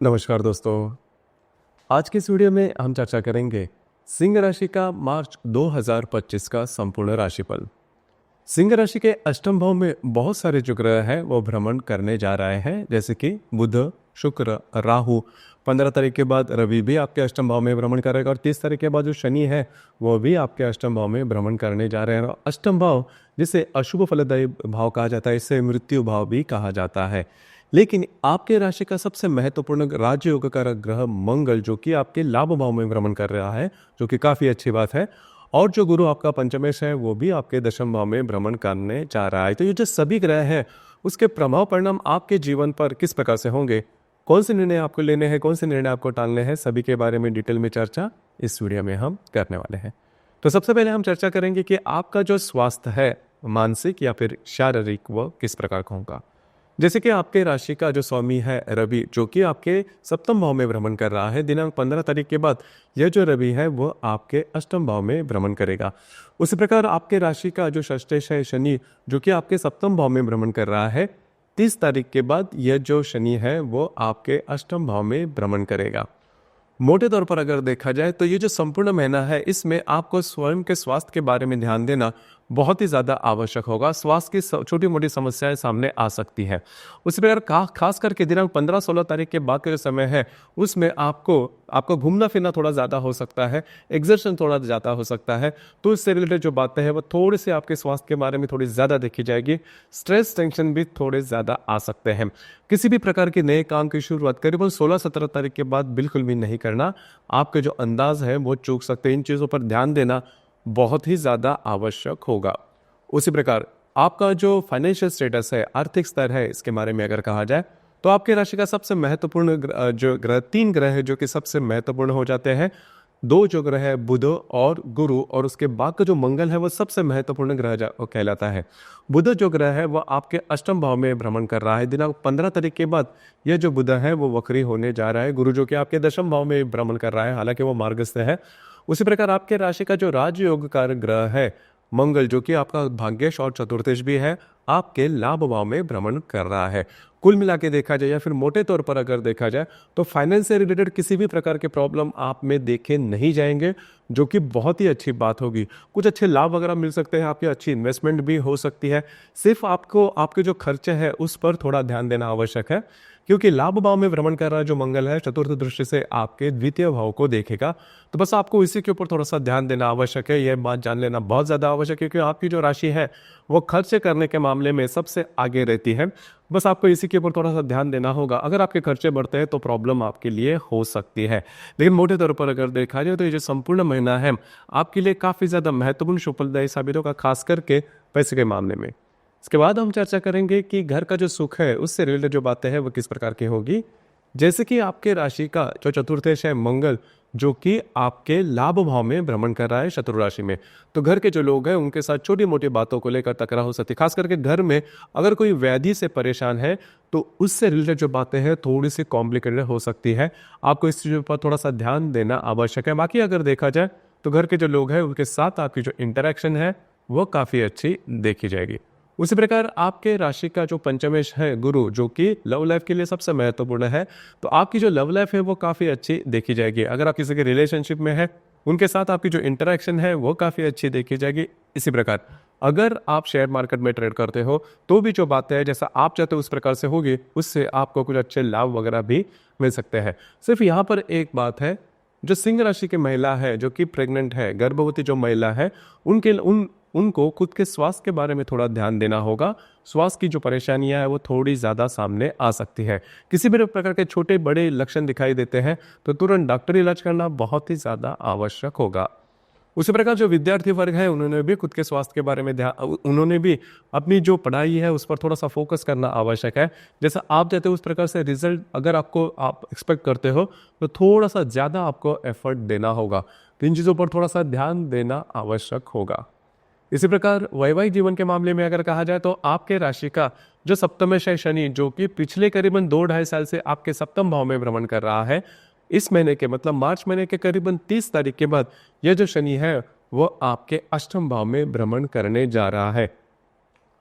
नमस्कार दोस्तों। आज के इस वीडियो में हम चर्चा करेंगे सिंह राशि का मार्च 2025 का संपूर्ण राशिफल। सिंह राशि के अष्टम भाव में बहुत सारे जो ग्रह हैं वो भ्रमण करने जा रहे हैं, जैसे कि बुध, शुक्र, राहु। 15 तारीख के बाद रवि भी आपके अष्टम भाव में भ्रमण करेगा और 30 तारीख के बाद जो शनि है वो भी आपके अष्टम भाव में भ्रमण करने जा रहे हैं। अष्टम भाव जिसे अशुभ फलदायी भाव कहा जाता है, इसे मृत्यु भाव भी कहा जाता है। लेकिन आपके राशि का सबसे महत्वपूर्ण राजयोग कारक ग्रह मंगल, जो कि आपके लाभ भाव में भ्रमण कर रहा है, जो कि काफी अच्छी बात है। और जो गुरु आपका पंचमेश है वो भी आपके दशम भाव में भ्रमण करने जा रहा है। तो ये जो सभी ग्रह हैं उसके प्रभाव परिणाम आपके जीवन पर किस प्रकार से होंगे, कौन से निर्णय आपको लेने हैं, कौन से निर्णय आपको टालने हैं, सभी के बारे में डिटेल में चर्चा इस वीडियो में हम करने वाले हैं। तो सबसे पहले हम चर्चा करेंगे कि आपका जो स्वास्थ्य है, मानसिक या फिर शारीरिक, वो किस प्रकार का होगा। जैसे कि आपके राशि का जो स्वामी है रवि, जो कि आपके सप्तम भाव में भ्रमण कर रहा है, दिनांक 15 तारीख के बाद यह जो रवि है वो आपके अष्टम भाव में भ्रमण करेगा। उसी प्रकार आपके राशि का जो षष्ठेश है शनि, जो कि आपके सप्तम भाव में भ्रमण कर रहा है, 30 तारीख के बाद यह जो शनि है वो आपके अष्टम भाव में भ्रमण करेगा। मोटे तौर पर अगर देखा जाए तो ये जो संपूर्ण महीना है इसमें आपको स्वयं के स्वास्थ्य के बारे में ध्यान देना बहुत ही ज़्यादा आवश्यक होगा। स्वास्थ्य की छोटी मोटी समस्याएं सामने आ सकती है। उसी प्रकार खास करके दिनांक 15-16 तारीख के बाद का जो समय है उसमें आपको घूमना फिरना थोड़ा ज़्यादा हो सकता है, एग्जर्शन थोड़ा ज़्यादा हो सकता है। तो इससे रिलेटेड जो बातें हैं वो थोड़ी सी आपके स्वास्थ्य के बारे में थोड़ी ज़्यादा देखी जाएगी। स्ट्रेस टेंशन भी थोड़े ज़्यादा आ सकते हैं। किसी भी प्रकार के नए काम की शुरुआत करीबन 16-17 तारीख के बाद बिल्कुल भी नहीं करना। आपके जो अंदाज है वो चूक सकते हैं। इन चीज़ों पर ध्यान देना बहुत ही ज़्यादा आवश्यक होगा। उसी प्रकार आपका जो फाइनेंशियल स्टेटस है, आर्थिक स्तर है, इसके बारे में अगर कहा जाए तो आपके राशि का सबसे महत्वपूर्ण जो ग्रह, 3 ग्रह है जो कि सबसे महत्वपूर्ण हो जाते हैं। 2 जो ग्रह है बुध और गुरु, और उसके बाद का जो मंगल है वो सबसे महत्वपूर्ण ग्रह कहलाता है। बुध जो ग्रह है वो आपके अष्टम भाव में भ्रमण कर रहा है। दिनांक 15 तारीख के बाद यह जो बुध है वो वक्री होने जा रहा है। गुरु जो कि आपके दशम भाव में भ्रमण कर रहा है, हालांकि वो मार्गस्थ है। उसी प्रकार आपके राशि का जो राजयोग कारक ग्रह है मंगल, जो कि आपका भाग्येश और चतुर्थेश भी है, आपके लाभ भाव में भ्रमण कर रहा है। कुल मिला के देखा जाए या फिर मोटे तौर पर अगर देखा जाए तो फाइनेंस से रिलेटेड किसी भी प्रकार के प्रॉब्लम आप में देखे नहीं जाएंगे, जो कि बहुत ही अच्छी बात होगी। कुछ अच्छे लाभ वगैरह मिल सकते हैं, आपकी अच्छी इन्वेस्टमेंट भी हो सकती है। सिर्फ आपको आपके जो खर्चे हैं उस पर थोड़ा ध्यान देना आवश्यक है, क्योंकि लाभ भाव में भ्रमण कर रहा जो मंगल है चतुर्थ दृष्टि से आपके द्वितीय भाव को देखेगा। तो बस आपको इसी के ऊपर थोड़ा सा ध्यान देना आवश्यक है। यह बात जान लेना बहुत ज़्यादा आवश्यक है, क्योंकि आपकी जो राशि है वो खर्चे करने के मामले में सबसे आगे रहती है। बस आपको इसी के ऊपर थोड़ा सा ध्यान देना होगा। अगर आपके खर्चे बढ़ते हैं तो प्रॉब्लम आपके लिए हो सकती है। लेकिन मोटे तौर पर अगर देखा जाए तो ये जो संपूर्ण महीना है आपके लिए काफ़ी ज़्यादा महत्वपूर्ण शुभफलदायी साबित होगा, खास करके पैसे के मामले में। इसके बाद हम चर्चा करेंगे कि घर का जो सुख है उससे रिलेटेड जो बातें हैं वो किस प्रकार की होगी। जैसे कि आपके राशि का जो चतुर्थेश है मंगल, जो कि आपके लाभ भाव में भ्रमण कर रहा है शत्रु राशि में, तो घर के जो लोग हैं उनके साथ छोटी मोटी बातों को लेकर तकरार हो सकती है। खास करके घर में अगर कोई व्याधि से परेशान है तो उससे रिलेटेड जो बातें हैं थोड़ी सी कॉम्प्लिकेटेड हो सकती है। आपको इस चीज़ पर थोड़ा सा ध्यान देना आवश्यक है। बाकी अगर देखा जाए तो घर के जो लोग हैं उनके साथ आपकी जो इंटरेक्शन है वो काफ़ी अच्छी देखी जाएगी। उसी प्रकार आपके राशि का जो पंचमेश है गुरु, जो कि लव लाइफ के लिए सबसे महत्वपूर्ण है, तो आपकी जो लव लाइफ है वो काफ़ी अच्छी देखी जाएगी। अगर आप किसी के रिलेशनशिप में है उनके साथ आपकी जो इंटरेक्शन है वो काफ़ी अच्छी देखी जाएगी। इसी प्रकार अगर आप शेयर मार्केट में ट्रेड करते हो तो भी जो बातें हैं जैसा आप चाहते हो उस प्रकार से होगी, उससे आपको कुछ अच्छे लाभ वगैरह भी मिल सकते हैं। सिर्फ यहाँ पर एक बात है, जो सिंह राशि की महिला है जो कि प्रेग्नेंट है, गर्भवती जो महिला है, उनको खुद के स्वास्थ्य के बारे में थोड़ा ध्यान देना होगा। स्वास्थ्य की जो परेशानियां है वो थोड़ी ज़्यादा सामने आ सकती है। किसी भी प्रकार के छोटे बड़े लक्षण दिखाई देते हैं तो तुरंत डॉक्टरी इलाज करना बहुत ही ज़्यादा आवश्यक होगा। उसी प्रकार जो विद्यार्थी वर्ग है उन्होंने भी खुद के स्वास्थ्य के बारे में उन्होंने भी अपनी जो पढ़ाई है उस पर थोड़ा सा फोकस करना आवश्यक है। जैसा आप चाहते हो उस प्रकार से रिजल्ट अगर आप एक्सपेक्ट करते हो तो थोड़ा सा ज़्यादा आपको एफर्ट देना होगा। तो इन चीज़ों पर थोड़ा सा ध्यान देना आवश्यक होगा। इसी प्रकार वैवाहिक जीवन के मामले में अगर कहा जाए तो आपके राशि का जो सप्तमेश है शनि, जो कि पिछले करीबन 2-2.5 साल से आपके सप्तम भाव में भ्रमण कर रहा है, इस महीने के मतलब मार्च महीने के करीबन 30 तारीख के बाद यह जो शनि है वो आपके अष्टम भाव में भ्रमण करने जा रहा है।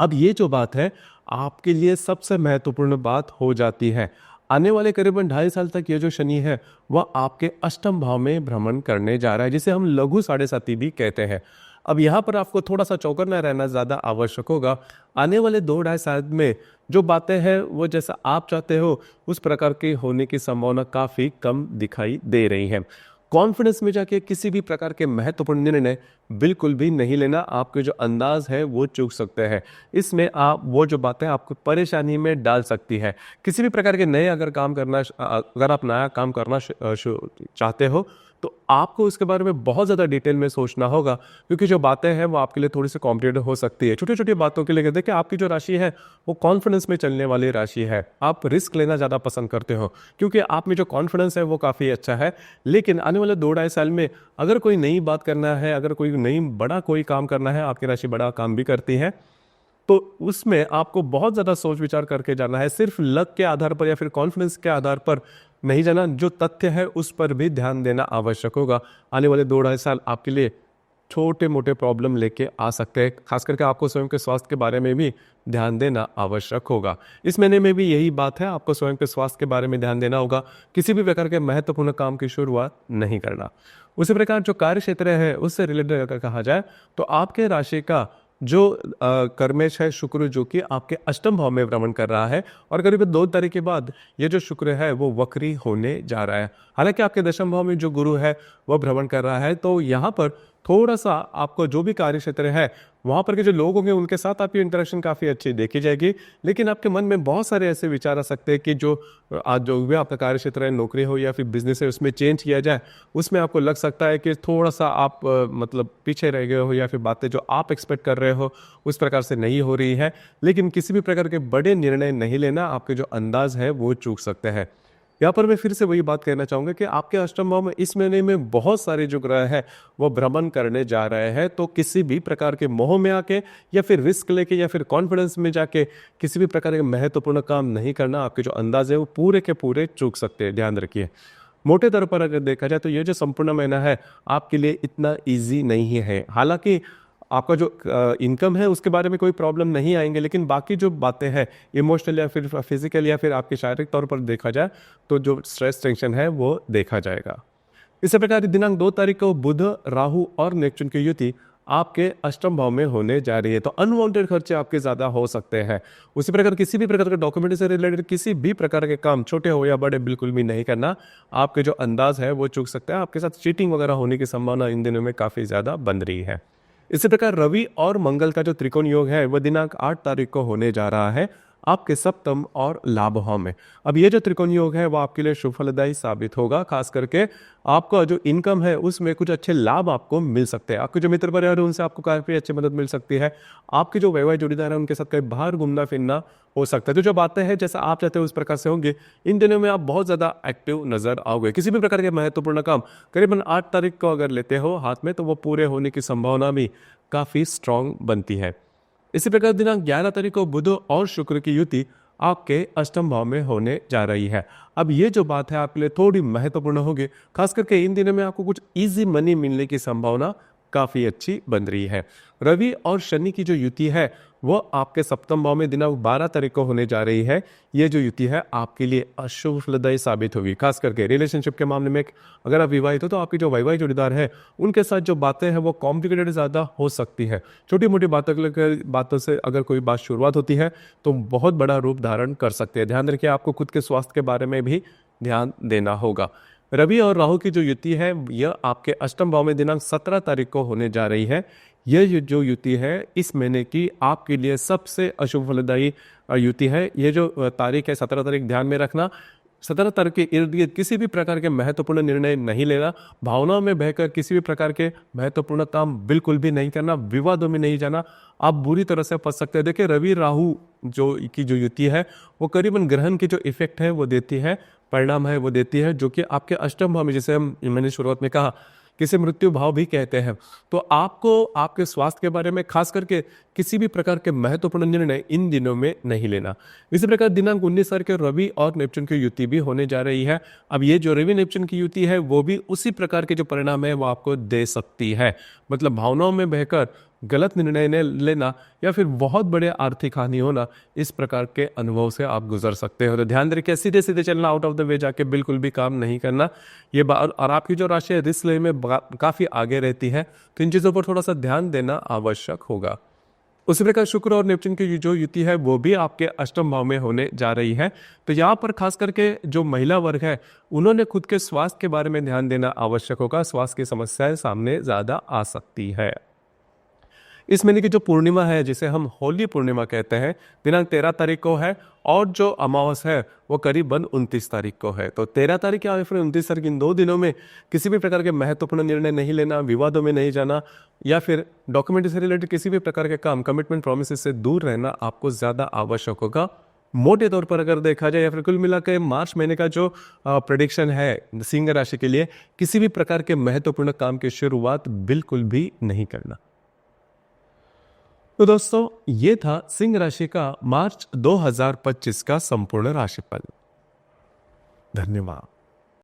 अब ये जो बात है आपके लिए सबसे महत्वपूर्ण बात हो जाती है। आने वाले करीबन 2.5 साल तक ये जो शनि है वह आपके अष्टम भाव में भ्रमण करने जा रहा है, जिसे हम लघु साढ़े साती भी कहते हैं। अब यहाँ पर आपको थोड़ा सा चौकन्ना रहना ज़्यादा आवश्यक होगा। आने वाले 2-2.5 साल में जो बातें हैं वो जैसा आप चाहते हो उस प्रकार की होने की संभावना काफ़ी कम दिखाई दे रही है। कॉन्फिडेंस में जाके किसी भी प्रकार के महत्वपूर्ण निर्णय बिल्कुल भी नहीं लेना, आपके जो अंदाज है वो चूक सकते हैं। इसमें आप वो जो बातें आपको परेशानी में डाल सकती है। किसी भी प्रकार के नए अगर आप नया काम करना चाहते हो तो आपको इसके बारे में बहुत ज़्यादा डिटेल में सोचना होगा, क्योंकि जो बातें हैं वो आपके लिए थोड़ी सी कॉम्प्लिकेटेड हो सकती है। छोटी छोटी बातों के लिए देखिए, आपकी जो राशि है वो कॉन्फिडेंस में चलने वाली राशि है। आप रिस्क लेना ज़्यादा पसंद करते हो क्योंकि आप में जो कॉन्फिडेंस है वो काफ़ी अच्छा है। लेकिन आने वाले 2-2.5 साल में अगर कोई नई बात करना है, अगर कोई नई बड़ा कोई काम करना है, आपकी राशि बड़ा काम भी करती है, तो उसमें आपको बहुत ज़्यादा सोच विचार करके जाना है। सिर्फ लक के आधार पर या फिर कॉन्फिडेंस के आधार पर नहीं जाना, जो तथ्य है उस पर भी ध्यान देना आवश्यक होगा। आने वाले 2-2.5 साल आपके लिए छोटे मोटे प्रॉब्लम लेके आ सकते हैं। खास करके आपको स्वयं के स्वास्थ्य के बारे में भी ध्यान देना आवश्यक होगा। इस महीने में भी यही बात है, आपको स्वयं के स्वास्थ्य के बारे में ध्यान देना होगा। किसी भी प्रकार के महत्वपूर्ण काम की शुरुआत नहीं करना। उसी प्रकार जो कार्य क्षेत्र है उससे रिलेटेड अगर कहा जाए तो आपके राशि का जो कर्मेश है शुक्र, जो कि आपके अष्टम भाव में भ्रमण कर रहा है और करीब 2 तारीख के बाद ये जो शुक्र है वो वक्री होने जा रहा है। हालांकि आपके दशम भाव में जो गुरु है वह भ्रमण कर रहा है, तो यहाँ पर थोड़ा सा आपको जो भी कार्य क्षेत्र है वहाँ पर के जो लोग होंगे उनके साथ आपकी इंटरेक्शन काफ़ी अच्छी देखी जाएगी। लेकिन आपके मन में बहुत सारे ऐसे विचार आ सकते हैं कि जो आज जो भी आपका कार्य क्षेत्र है, नौकरी हो या फिर बिजनेस है, उसमें चेंज किया जाए। उसमें आपको लग सकता है कि थोड़ा सा आप मतलब पीछे रह गए हो या फिर बातें जो आप एक्सपेक्ट कर रहे हो उस प्रकार से नहीं हो रही है। लेकिन किसी भी प्रकार के बड़े निर्णय नहीं लेना, आपके जो अंदाज है वो चूक सकते हैं। यहाँ पर मैं फिर से वही बात कहना चाहूँगा कि आपके अष्टम भाव में इस महीने में बहुत सारे जो ग्रह हैं वो भ्रमण करने जा रहे हैं। तो किसी भी प्रकार के मोह में आके या फिर रिस्क लेके या फिर कॉन्फिडेंस में जाके किसी भी प्रकार के महत्वपूर्ण काम नहीं करना, आपके जो अंदाज है वो पूरे के पूरे चूक सकते हैं। ध्यान रखिए। मोटे तौर पर अगर देखा जाए तो ये जो संपूर्ण महीना है आपके लिए इतना ईजी नहीं है। हालांकि आपका जो इनकम है उसके बारे में कोई प्रॉब्लम नहीं आएंगे, लेकिन बाकी जो बातें हैं इमोशनल या फिर फिजिकल या फिर आपके शारीरिक तौर पर देखा जाए तो जो स्ट्रेस टेंशन है वो देखा जाएगा। इसी प्रकार दिनांक 2 तारीख को बुध, राहु और नेपच्यून की युति आपके अष्टम भाव में होने जा रही है, तो अनवांटेड खर्चे आपके ज्यादा हो सकते हैं। उसी प्रकार किसी भी प्रकार के डॉक्यूमेंट से रिलेटेड किसी भी प्रकार के काम, छोटे हो या बड़े, बिल्कुल भी नहीं करना। आपके जो अंदाज है वो चूक सकते हैं। आपके साथ चीटिंग वगैरह होने की संभावना इन दिनों में काफी ज्यादा बन रही है। इसी प्रकार रवि और मंगल का जो त्रिकोण योग है वह दिनांक 8 तारीख को होने जा रहा है आपके सप्तम और लाभ भाव में। अब ये जो त्रिकोण योग है वो आपके लिए शुभ फलदायी साबित होगा। खास करके आपका जो इनकम है उसमें कुछ अच्छे लाभ आपको मिल सकते हैं। आपके जो मित्र परिवार है उनसे आपको काफी अच्छी मदद मिल सकती है। आपके जो वैवाहिक जोड़ीदार है उनके साथ कहीं बाहर घूमना फिरना हो सकता है। तो जो बातें हैं जैसा आप चाहते हो उस प्रकार से होंगे। इन दिनों में आप बहुत ज्यादा एक्टिव नजर आओगे। किसी भी प्रकार के महत्वपूर्ण काम करीबन 8 तारीख को अगर लेते हो हाथ में तो वो पूरे होने की संभावना भी काफी स्ट्रांग बनती है। इसी प्रकार दिनांक 11 तारीख को बुध और शुक्र की युति आपके अष्टम भाव में होने जा रही है। अब ये जो बात है आपके लिए थोड़ी महत्वपूर्ण होगी। खास करके इन दिनों में आपको कुछ इजी मनी मिलने की संभावना काफी अच्छी बन रही है। रवि और शनि की जो युति है वो आपके सप्तम भाव में दिनांक 12 तारीख को होने जा रही है। ये जो युति है आपके लिए अशुभ फलदायी साबित होगी। खास करके रिलेशनशिप के मामले में अगर आप विवाहित हो तो आपकी जो वैवाहिक जोड़ीदार है उनके साथ जो बातें हैं वो कॉम्प्लिकेटेड ज़्यादा हो सकती है। छोटी मोटी बातों से अगर कोई बात शुरुआत होती है तो बहुत बड़ा रूप धारण कर सकते हैं। ध्यान रखिए, आपको खुद के स्वास्थ्य के बारे में भी ध्यान देना होगा। रवि और राहु की जो युति है यह आपके अष्टम भाव में दिनांक 17 तारीख को होने जा रही है। यह जो युति है इस महीने की आपके लिए सबसे अशुभ फलदायी युति है। ये जो तारीख है 17 तारीख ध्यान में रखना। 17 तारीख के इर्द गिर्द किसी भी प्रकार के महत्वपूर्ण निर्णय नहीं लेना, भावनाओं में बहकर किसी भी प्रकार के महत्वपूर्ण काम बिल्कुल भी नहीं करना, विवादों में नहीं जाना, आप बुरी तरह से फंस सकते हैं। देखिए रवि राहु जो युति है वो करीबन ग्रहण की जो इफेक्ट है वो देती है, परिणाम है वो देती है, जो कि आपके अष्टम भाव में, जैसे मैंने शुरुआत में कहा, किसे मृत्यु भाव भी कहते हैं। तो आपको आपके स्वास्थ्य के बारे में खास करके किसी भी प्रकार के महत्वपूर्ण निर्णय इन दिनों में नहीं लेना। इसी प्रकार दिनांक 19 तारीख को रवि और नेपच्यून की युति भी होने जा रही है। अब ये जो रवि नेपच्यून की युति है वो भी उसी प्रकार के जो परिणाम है वो आपको दे सकती है। मतलब भावनाओं में बहकर गलत निर्णय लेना या फिर बहुत बड़े आर्थिक हानि होना, इस प्रकार के अनुभव से आप गुजर सकते हो। तो ध्यान रखिए, सीधे सीधे चलना, आउट ऑफ द वे जाके बिल्कुल भी काम नहीं करना। ये और आपकी जो राशि है रिस्क लेने में काफ़ी आगे रहती है, तो इन चीज़ों पर थोड़ा सा ध्यान देना आवश्यक होगा। उसी प्रकार शुक्र और नेपच्यून की जो युति है वो भी आपके अष्टम भाव में होने जा रही है। तो यहाँ पर खास करके जो महिला वर्ग है उन्होंने खुद के स्वास्थ्य के बारे में ध्यान देना आवश्यक होगा। स्वास्थ्य की समस्याएं सामने ज़्यादा आ सकती है। इस महीने की जो पूर्णिमा है, जिसे हम होली पूर्णिमा कहते हैं, दिनांक 13 तारीख को है और जो अमावस है वो करीबन 29 तारीख को है। तो 13 तारीख या फिर 29 तारीख, इन 2 दिनों में किसी भी प्रकार के महत्वपूर्ण निर्णय नहीं लेना, विवादों में नहीं जाना या फिर डॉक्यूमेंट से रिलेटेड किसी भी प्रकार के काम, कमिटमेंट, प्रोमिस से दूर रहना आपको ज़्यादा आवश्यक होगा। मोटे तौर पर अगर देखा जाए या फिर कुल मिलाकर मार्च महीने का जो प्रेडिक्शन है सिंह राशि के लिए, किसी भी प्रकार के महत्वपूर्ण काम की शुरुआत बिल्कुल भी नहीं करना। तो दोस्तों, ये था सिंह राशि का मार्च 2025 का संपूर्ण राशिफल। धन्यवाद।